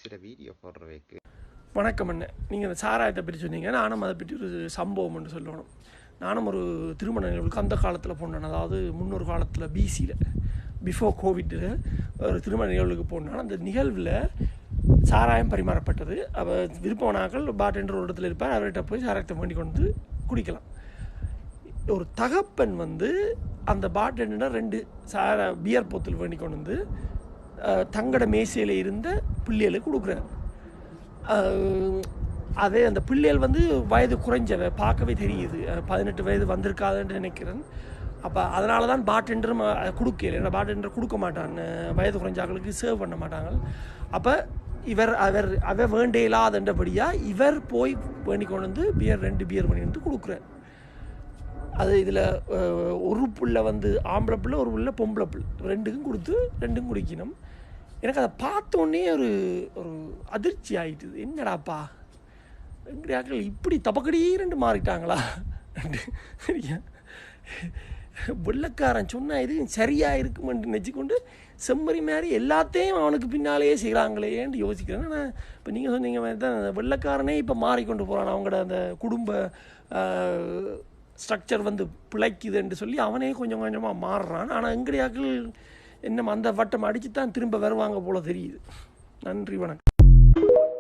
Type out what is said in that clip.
சில வீடியோ போடுறவைக்கு. வணக்கம் அண்ணே. நீங்கள் அந்த சாராயத்தை பற்றி சொன்னீங்க. நானும் அதை பற்றி ஒரு சம்பவம் என்று சொல்லணும். நானும் ஒரு திருமண நிகழ்வுக்கு அந்த காலத்தில் போனேன். அதாவது முன்னொரு காலத்தில் பிசியில் பிஃபோர் கோவிட்டில் ஒரு திருமண நிகழ்வுக்கு போனேன். அந்த நிகழ்வில் சாராயம் பரிமாறப்பட்டது. அவள் விருப்பவனாக்கள் பாட்டென்ற ஒரு இடத்துல இருப்பார். அவர்கிட்ட போய் சாராயத்தை வேண்டி கொண்டு குடிக்கலாம். ஒரு தகப்பன் அந்த பாட்டெண்டர் 2 பியர் போத்தல் வேண்டி கொண்டு தங்கட மேசையில் இருந்த பிள்ளைகளுக்கு கொடுக்குறாரு. அதே அந்த பிள்ளைகள் வயது குறைஞ்சவை, பார்க்கவே தெரியுது 18 வயது வந்திருக்காதுன்னு நினைக்கிறேன். அப்போ அதனால தான் பாட்டெண்டரும் கொடுக்கல. ஏன்னா பாட்டெண்டர் கொடுக்க மாட்டாங்க, வயது குறைஞ்சாக்களுக்கு சர்வ் பண்ண மாட்டாங்க. அப்போ அவர் வேண்ட இல்லாதபடியாக இவர் போய் வேண்டி கொண்டு 2 பியர் பண்ணி கொடுக்குறார். அது இதில் ஒரு பிள்ளை ஆம்பளை பிள்ளை, ஒரு பிள்ளை பொம்பளை பிள்ளை, 2க்கும் கொடுத்து 2ம் குடிக்கணும். எனக்கு அதை பார்த்தோன்னே ஒரு அதிர்ச்சி ஆகிட்டுது. என்னடாப்பா எங்கடையாக்கள் இப்படி தப்பக்கடி 2 மாறிட்டாங்களா? சரியா வெள்ளக்காரன் சொன்னால் இது சரியாக இருக்குமென்று நினச்சிக்கொண்டு செம்மறி மாதிரி எல்லாத்தையும் அவனுக்கு பின்னாலேயே செய்கிறாங்களேன்னு யோசிக்கிறேன். ஆனால் இப்போ நீங்கள் சொன்னீங்க மாதிரி தான் வெள்ளக்காரனே இப்போ மாறிக்கொண்டு போகிறான். அவங்களோட அந்த குடும்ப ஸ்ட்ரக்சர் பிழைக்குதுன்னு சொல்லி அவனே கொஞ்சம் கொஞ்சமாக மாறுறான். ஆனால் எங்கடையாக்கள் என்ன அந்த வட்டம் அடித்து தான் திரும்ப வருவாங்க போல தெரியுது. நன்றி, வணக்கம்.